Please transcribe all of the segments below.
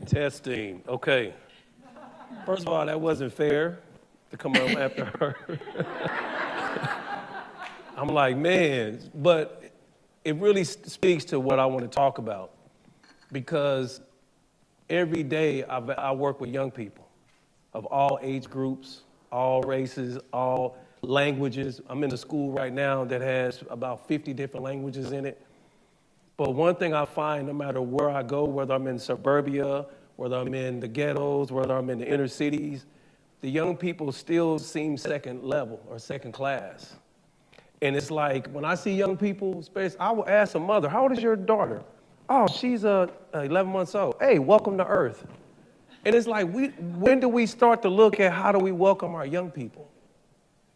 Testing. Okay. First of all, that wasn't fair to come up after her. I'm like, man, but it really speaks to what I want to talk about because every day I work with young people of all age groups, all races, all languages. I'm in a school right now that has about 50 different languages in it. But one thing I find, no matter where I go, whether I'm in suburbia, whether I'm in the ghettos, whether I'm in the inner cities, the young people still seem second level or second class. And it's like, when I see young people, I will ask a mother, how old is your daughter? Oh, she's 11 months old. Hey, welcome to Earth. And it's like, when do we start to look at how do we welcome our young people?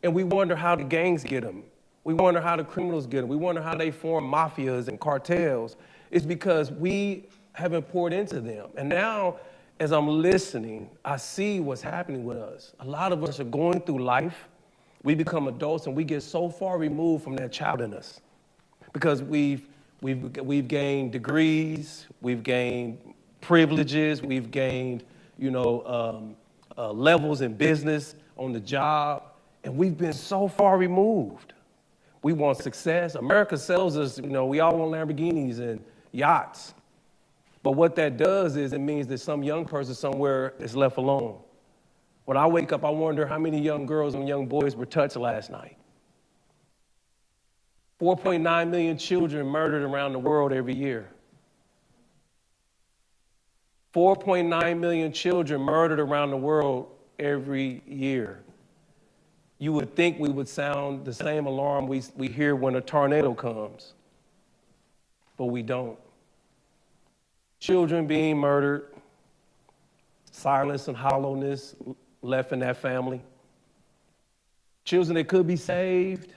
And we wonder how the gangs get them. We wonder how the criminals get them. We wonder how they form mafias and cartels. It's because we haven't poured into them. And now, as I'm listening, I see what's happening with us. A lot of us are going through life. We become adults and we get so far removed from that child in us because we've gained degrees, we've gained privileges, we've gained levels in business, on the job, and we've been so far removed. We want success. America sells us, we all want Lamborghinis and yachts. But what that does is it means that some young person somewhere is left alone. When I wake up, I wonder how many young girls and young boys were touched last night. 4.9 million children murdered around the world every year. 4.9 million children murdered around the world every year. You would think we would sound the same alarm we hear when a tornado comes, but we don't. Children being murdered, silence and hollowness left in that family. Children that could be saved.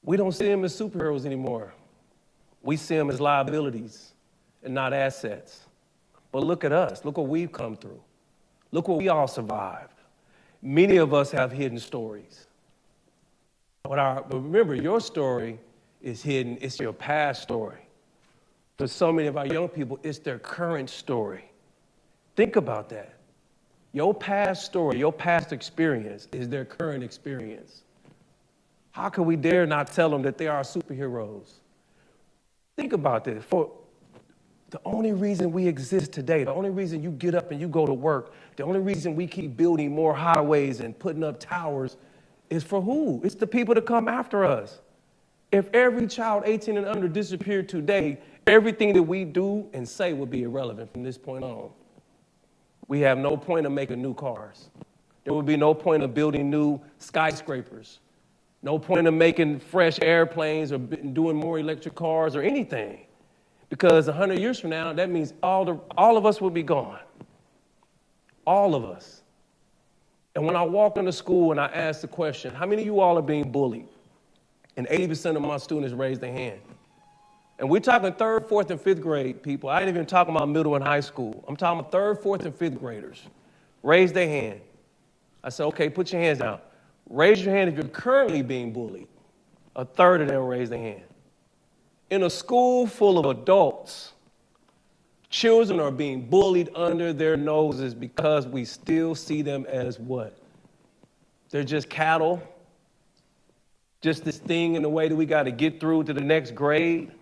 We don't see them as superheroes anymore. We see them as liabilities and not assets. But look at us. Look what we've come through. Look what we all survived. Many of us have hidden stories. But remember, your story is hidden. It's your past story. For so many of our young people, it's their current story. Think about that. Your past story, your past experience is their current experience. How can we dare not tell them that they are superheroes? Think about this. For the only reason we exist today, the only reason you get up and you go to work, the only reason we keep building more highways and putting up towers is for who? It's the people that come after us. If every child 18 and under disappeared today, everything that we do and say would be irrelevant from this point on. We have no point of making new cars. There would be no point of building new skyscrapers. No point of making fresh airplanes or doing more electric cars or anything. Because 100 years from now, that means all of us will be gone. All of us. And when I walk into school and I ask the question, how many of you all are being bullied? And 80% of my students raise their hand. And we're talking third, fourth, and fifth grade people. I ain't even talking about middle and high school. I'm talking about third, fourth, and fifth graders. Raise their hand. I said, okay, put your hands down. Raise your hand if you're currently being bullied. A third of them raise their hand. In a school full of adults, children are being bullied under their noses because we still see them as what? They're just cattle. Just this thing in the way that we got to get through to the next grade.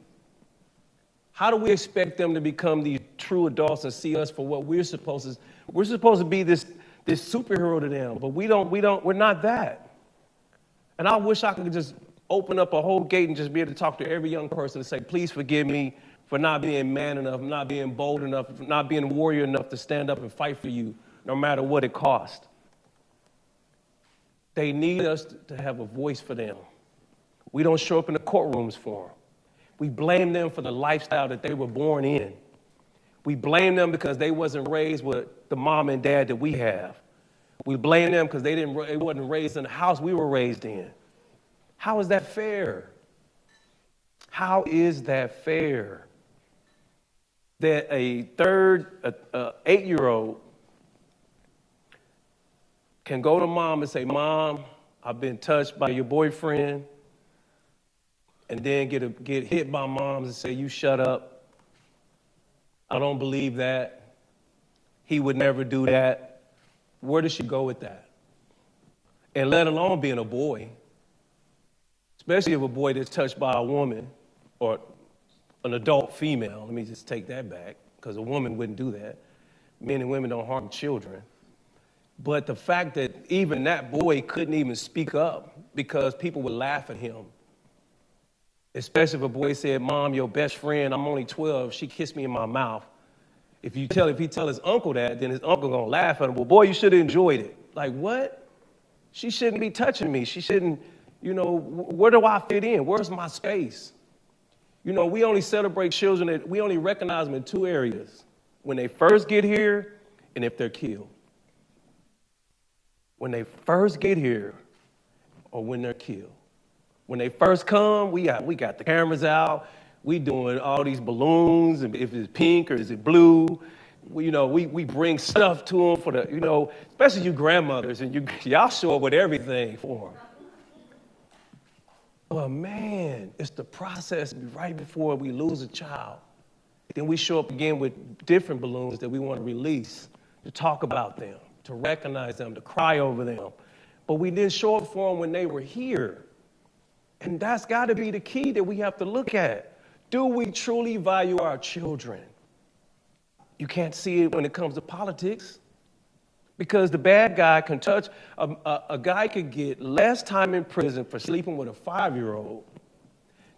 How do we expect them to become these true adults and see us for what we're supposed to? We're supposed to be this superhero to them, but we're not that. And I wish I could just open up a whole gate and just be able to talk to every young person and say, please forgive me for not being man enough, not being bold enough, not being warrior enough to stand up and fight for you, no matter what it costs. They need us to have a voice for them. We don't show up in the courtrooms for them. We blame them for the lifestyle that they were born in. We blame them because they wasn't raised with the mom and dad that we have. We blame them because they wasn't raised in the house we were raised in. How is that fair? How is that fair? That a 8-year-old can go to mom and say, Mom, I've been touched by your boyfriend, and then get hit by moms and say, you shut up. I don't believe that. He would never do that. Where does she go with that? And let alone being a boy, especially if a boy that's touched by a woman or an adult female. Let me just take that back, because a woman wouldn't do that. Men and women don't harm children. But the fact that even that boy couldn't even speak up because people would laugh at him. Especially if a boy said, "Mom, your best friend, I'm only 12, she kissed me in my mouth." If he tell his uncle that, then his uncle gonna laugh at him. "Well, boy, you should have enjoyed it." Like, what? She shouldn't be touching me. She shouldn't, where do I fit in? Where's my space? We only celebrate children, we only recognize them in two areas: when they first get here and if they're killed. When they first get here or when they're killed. When they first come, we got the cameras out. We doing all these balloons, and if it's pink or is it blue, we bring stuff to them for the, especially you grandmothers, and y'all show up with everything for them. But man, it's the process right before we lose a child. Then we show up again with different balloons that we want to release, to talk about them, to recognize them, to cry over them. But we didn't show up for them when they were here. And that's got to be the key that we have to look at. Do we truly value our children? You can't see it when it comes to politics, because the bad guy can touch, a guy could get less time in prison for sleeping with a 5-year-old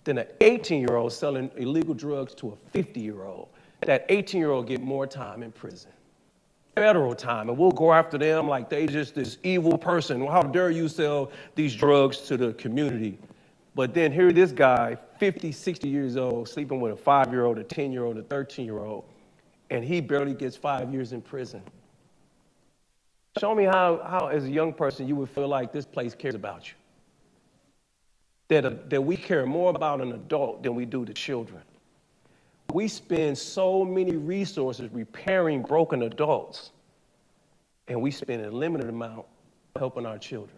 than an 18-year-old selling illegal drugs to a 50-year-old. That 18-year-old get more time in prison, federal time, and we'll go after them like they just this evil person. Well, how dare you sell these drugs to the community? But then here this guy, 50, 60 years old, sleeping with a 5-year-old, a 10-year-old, a 13-year-old, and he barely gets 5 years in prison. Show me how as a young person, you would feel like this place cares about you. That we care more about an adult than we do the children. We spend so many resources repairing broken adults, and we spend a limited amount helping our children.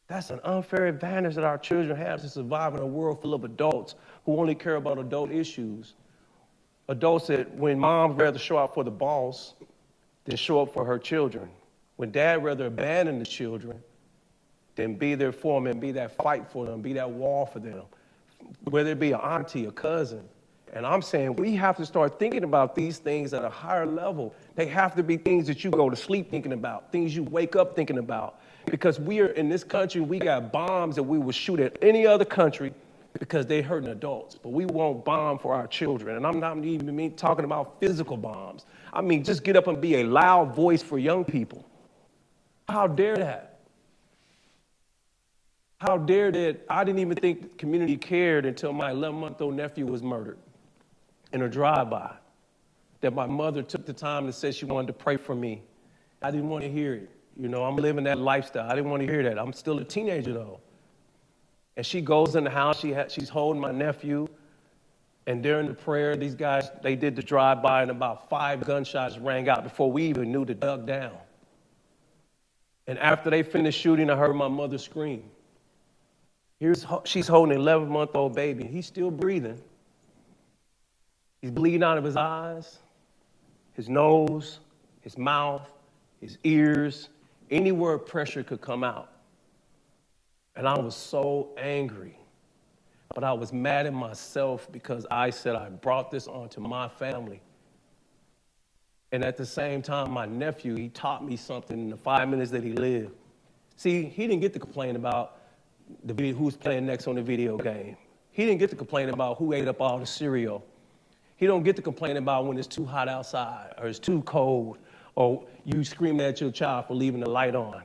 That's an unfair advantage that our children have to survive in a world full of adults who only care about adult issues. Adults that when mom rather show up for the boss than show up for her children. When dad rather abandon the children than be there for them and be that fight for them, be that wall for them, whether it be an auntie, a cousin. And I'm saying we have to start thinking about these things at a higher level. They have to be things that you go to sleep thinking about, things you wake up thinking about. Because we are in this country, we got bombs that we would shoot at any other country because they're hurting adults. But we won't bomb for our children. And I'm not even talking about physical bombs. I mean, just get up and be a loud voice for young people. How dare that? How dare that? I didn't even think the community cared until my 11-month-old nephew was murdered in a drive-by. That my mother took the time to say she wanted to pray for me. I didn't want to hear it. I'm living that lifestyle. I didn't want to hear that. I'm still a teenager, though. And she goes in the house. She's holding my nephew. And during the prayer, these guys, they did the drive-by, and about 5 gunshots rang out before we even knew to duck down. And after they finished shooting, I heard my mother scream. She's holding an 11-month-old baby. He's still breathing. He's bleeding out of his eyes, his nose, his mouth, his ears, anywhere pressure could come out. And I was so angry. But I was mad at myself because I said I brought this onto my family. And at the same time, my nephew, he taught me something in the 5 minutes that he lived. See, he didn't get to complain about who's playing next on the video game. He didn't get to complain about who ate up all the cereal. He don't get to complain about when it's too hot outside or it's too cold or you screaming at your child for leaving the light on.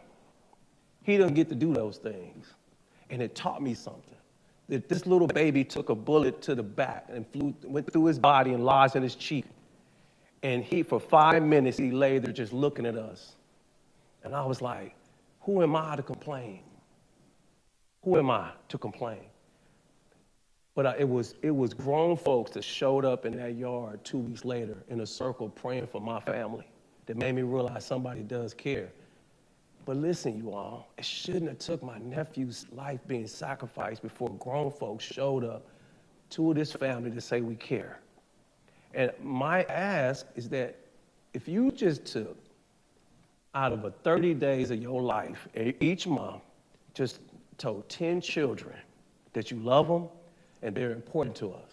He doesn't get to do those things. And it taught me something. That this little baby took a bullet to the back and went through his body and lodged in his cheek. And for 5 minutes, he lay there just looking at us. And I was like, who am I to complain? Who am I to complain? But it was grown folks that showed up in that yard 2 weeks later in a circle praying for my family that made me realize somebody does care. But listen, you all, it shouldn't have took my nephew's life being sacrificed before grown folks showed up to this family to say we care. And my ask is that if you just took out of 30 days of your life, each month, just told 10 children that you love them and they're important to us.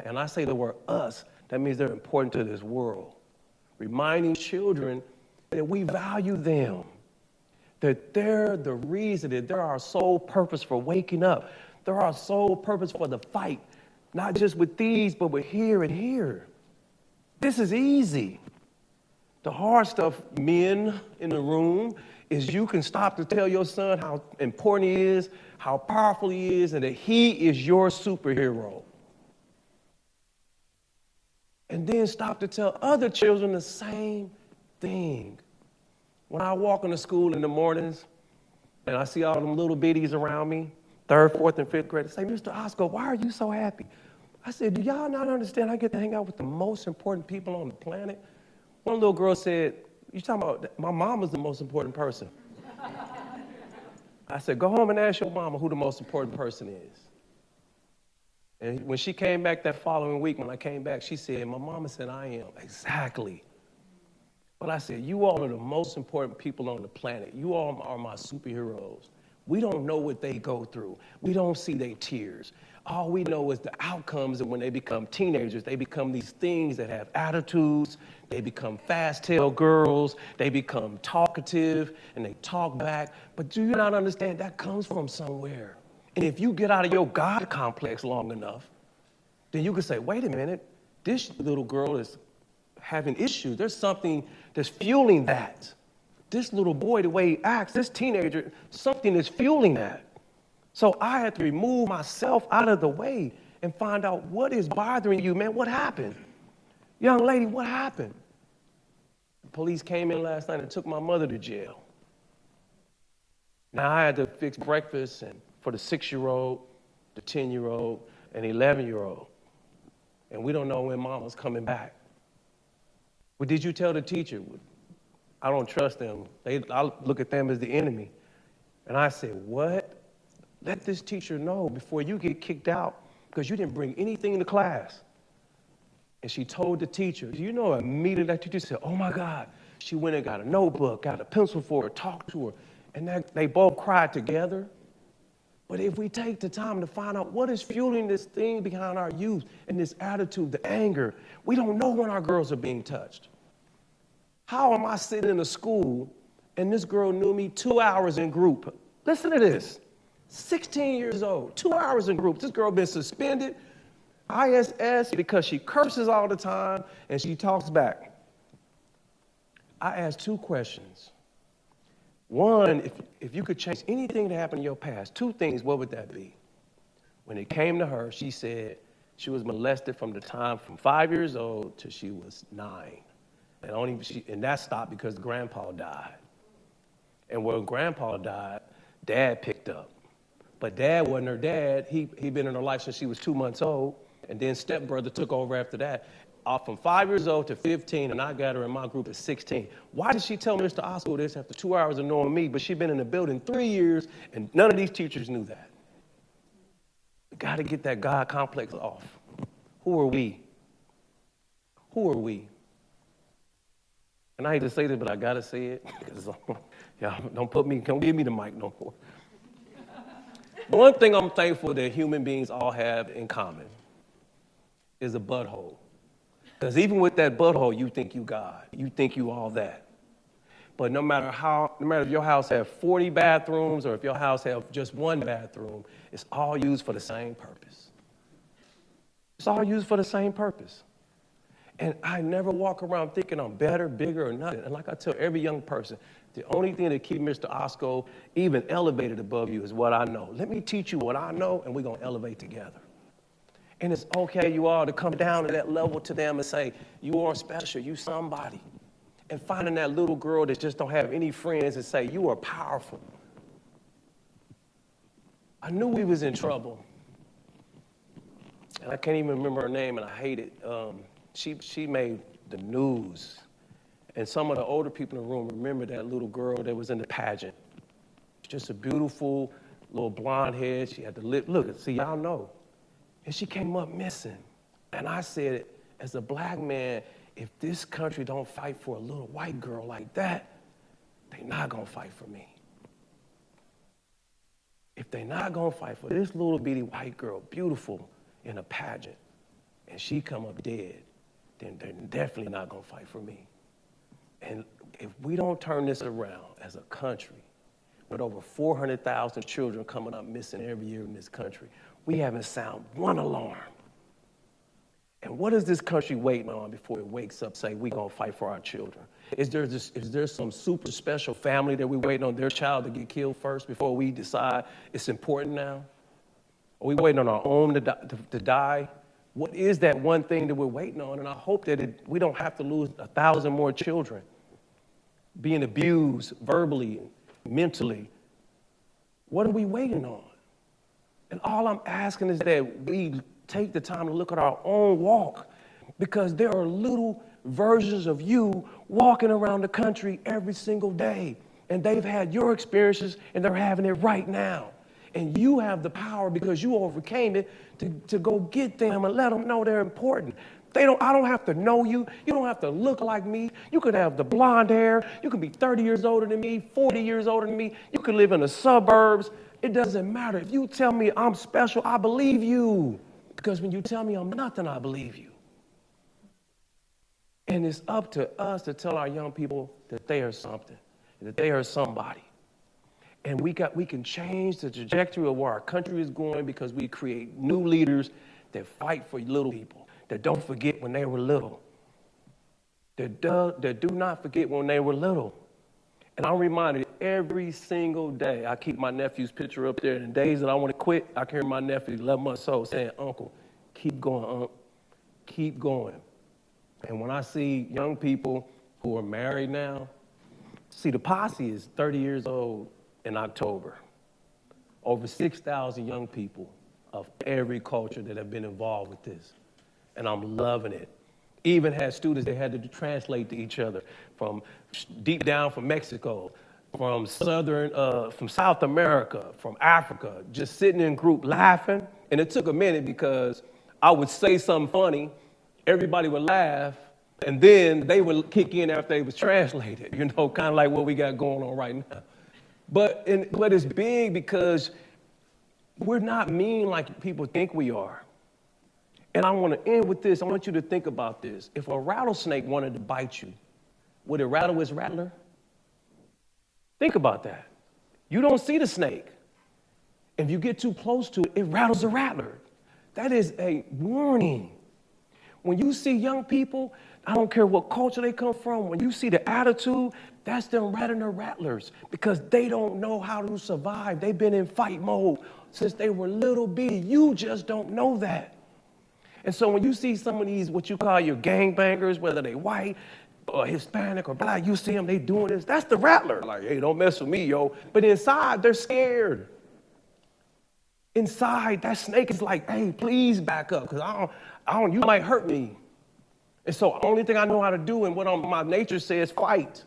And I say the word us, that means they're important to this world. Reminding children that we value them, that they're the reason, that they're our sole purpose for waking up. They're our sole purpose for the fight, not just with these, but with here and here. This is easy. The hard stuff, men in the room, is you can stop to tell your son how important he is, how powerful he is, and that he is your superhero. And then stop to tell other children the same thing. When I walk into school in the mornings and I see all them little bitties around me, 3rd, 4th, and 5th grade, they say, Mr. Ossco, why are you so happy? I said, do y'all not understand I get to hang out with the most important people on the planet? One little girl said, you talking about, my mama's the most important person. I said, go home and ask your mama who the most important person is. And when she came back that following week, when I came back, she said, my mama said I am. Exactly. But I said, you all are the most important people on the planet. You all are my superheroes. We don't know what they go through. We don't see their tears. All we know is the outcomes, and when they become teenagers, they become these things that have attitudes. They become fast-tailed girls. They become talkative, and they talk back. But do you not understand that comes from somewhere? And if you get out of your God complex long enough, then you can say, wait a minute, this little girl is having issues. There's something that's fueling that. This little boy, the way he acts, this teenager, something is fueling that. So I had to remove myself out of the way and find out what is bothering you, man. What happened? Young lady, what happened? The police came in last night and took my mother to jail. Now I had to fix breakfast and for the 6-year-old, the 10-year-old, and the 11-year-old. And we don't know when mama's coming back. Well, did you tell the teacher? I don't trust them. I look at them as the enemy. And I said, what? Let this teacher know before you get kicked out because you didn't bring anything to class. And she told the teacher, do you know immediately that teacher said, oh my God. She went and got a notebook, got a pencil for her, talked to her, and they both cried together. But if we take the time to find out what is fueling this thing behind our youth and this attitude, the anger, we don't know when our girls are being touched. How am I sitting in a school and this girl knew me 2 hours in group? Listen to this. 16 years old, 2 hours in group. This girl been suspended, ISS, because she curses all the time and she talks back. I asked 2 questions. One, if you could change anything that happened in your past, 2 things, what would that be? When it came to her, she said she was molested from the time from 5 years old till she was 9. And that stopped because grandpa died. And when grandpa died, dad picked up. But dad wasn't her dad. He'd been in her life since she was 2 months old. And then stepbrother took over after that. From 5 years old to 15, and I got her in my group at 16. Why did she tell Mr. Ossco this after 2 hours of knowing me, but she'd been in the building 3 years, and none of these teachers knew that? We got to get that God complex off. Who are we? Who are we? And I hate to say this, but I got to say it. Y'all don't give me the mic no more. One thing I'm thankful that human beings all have in common is a butthole. Because even with that butthole, you think you God. You think you all that. But no matter if your house have 40 bathrooms or if your house have just 1 bathroom, it's all used for the same purpose. It's all used for the same purpose. And I never walk around thinking I'm better, bigger, or nothing. And like I tell every young person, the only thing that keeps Mr. Ossco even elevated above you is what I know. Let me teach you what I know, and we're going to elevate together. And it's okay, you all, to come down to that level to them and say, you are special, you somebody. And finding that little girl that just don't have any friends and say, you are powerful. I knew we was in trouble. And I can't even remember her name, and I hate it. She made the news. And some of the older people in the room remember that little girl that was in the pageant. Just a beautiful little blonde head. She had the lip. Look, see, y'all know. And she came up missing. And I said, as a black man, if this country don't fight for a little white girl like that, they're not gonna fight for me. If they're not gonna fight for this little bitty white girl, beautiful in a pageant, and she come up dead, then they're definitely not gonna fight for me. And if we don't turn this around as a country, with over 400,000 children coming up missing every year in this country, we haven't sounded one alarm. And what is this country waiting on before it wakes up, say, we're gonna fight for our children? Is there some super special family that we're waiting on their child to get killed first before we decide it's important now? Are we waiting on our own to die? What is that one thing that we're waiting on? And I hope that we don't have to lose 1,000 more children being abused verbally, mentally. What are we waiting on? And all I'm asking is that we take the time to look at our own walk, because there are little versions of you walking around the country every single day, and they've had your experiences and they're having it right now. And you have the power, because you overcame it, to go get them and let them know they're important. I don't have to know you. You don't have to look like me. You could have the blonde hair. You could be 30 years older than me, 40 years older than me. You could live in the suburbs. It doesn't matter. If you tell me I'm special, I believe you. Because when you tell me I'm nothing, I believe you. And it's up to us to tell our young people that they are something, that they are somebody. And we can change the trajectory of where our country is going, because we create new leaders that fight for little people, that don't forget when they were little, that do not forget when they were little. And I'm reminded every single day. I keep my nephew's picture up there. And the days that I want to quit, I can hear my nephew, 11 months old, saying, "Uncle, keep going, Unc, keep going." And when I see young people who are married now, see, the posse is 30 years old in October. Over 6,000 young people of every culture that have been involved with this. And I'm loving it. Even had students that had to translate to each other from deep down from Mexico, from South America, from Africa, just sitting in group laughing. And it took a minute, because I would say something funny, everybody would laugh, and then they would kick in after they was translated, kind of like what we got going on right now. But it's big, because we're not mean like people think we are. And I want to end with this. I want you to think about this. If a rattlesnake wanted to bite you, would it rattle its rattler? Think about that. You don't see the snake. If you get too close to it, it rattles the rattler. That is a warning. When you see young people, I don't care what culture they come from, when you see the attitude, that's them rattling their rattlers, because they don't know how to survive. They've been in fight mode since they were little bitty. You just don't know that. And so when you see some of these, what you call your gangbangers, whether they white or Hispanic or black, you see them, they doing this, that's the rattler. Like, hey, don't mess with me, yo. But inside, they're scared. Inside, that snake is like, hey, please back up, because you might hurt me. And so the only thing I know how to do, and what my nature says, fight.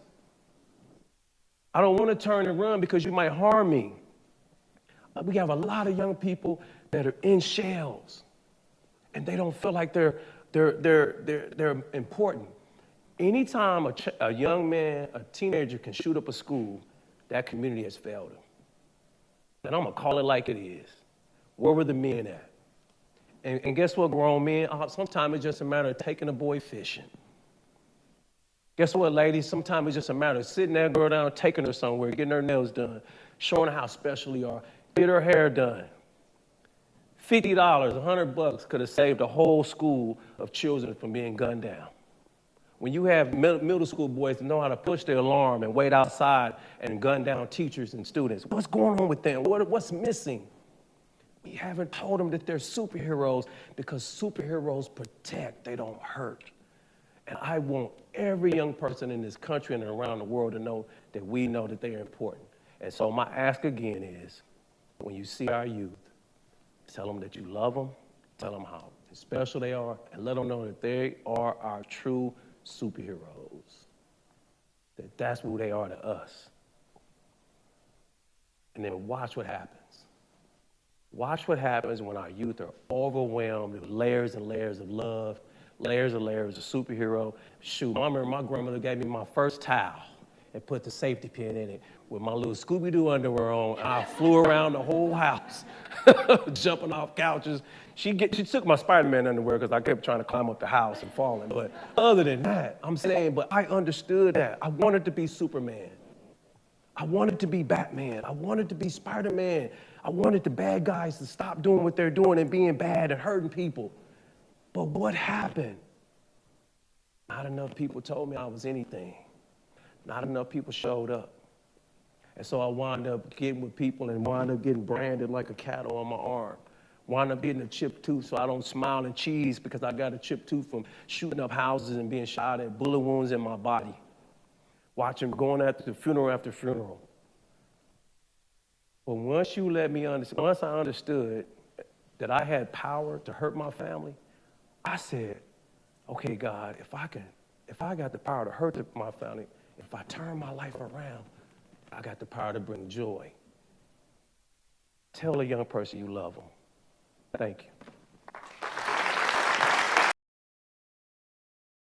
I don't want to turn and run because you might harm me. We have a lot of young people that are in shells, and they don't feel like they're important. Anytime a young man, a teenager can shoot up a school, that community has failed them. And I'm going to call it like it is. Where were the men at? And guess what, grown men? Sometimes it's just a matter of taking a boy fishing. Guess what, ladies? Sometimes it's just a matter of sitting that girl down, taking her somewhere, getting her nails done, showing her how special you are, get her hair done. $50, $100 could have saved a whole school of children from being gunned down. When you have middle school boys that know how to push their alarm and wait outside and gun down teachers and students, what's going on with them? What's missing? We haven't told them that they're superheroes, because superheroes protect, they don't hurt. And I want every young person in this country and around the world to know that we know that they are important. And so my ask again is, when you see our youth, tell them that you love them, tell them how special they are, and let them know that they are our true superheroes, that that's who they are to us. And then watch what happens. Watch what happens when our youth are overwhelmed with layers and layers of love, layers of layers, a superhero. Shoot, I remember my grandmother gave me my first towel and put the safety pin in it with my little Scooby-Doo underwear on. I flew around the whole house, jumping off couches. She took my Spider-Man underwear because I kept trying to climb up the house and falling. But other than that, I'm saying, but I understood that. I wanted to be Superman. I wanted to be Batman. I wanted to be Spider-Man. I wanted the bad guys to stop doing what they're doing and being bad and hurting people. But what happened? Not enough people told me I was anything. Not enough people showed up. And so I wound up getting with people and wound up getting branded like a cattle on my arm. Wound up getting a chipped tooth so I don't smile and cheese because I got a chipped tooth from shooting up houses and being shot at, bullet wounds in my body. Watching, going after funeral. But once you let me understand, once I understood that I had power to hurt my family, I said, okay, God, if I got the power to hurt my family, if I turn my life around, I got the power to bring joy. Tell a young person you love them. Thank you.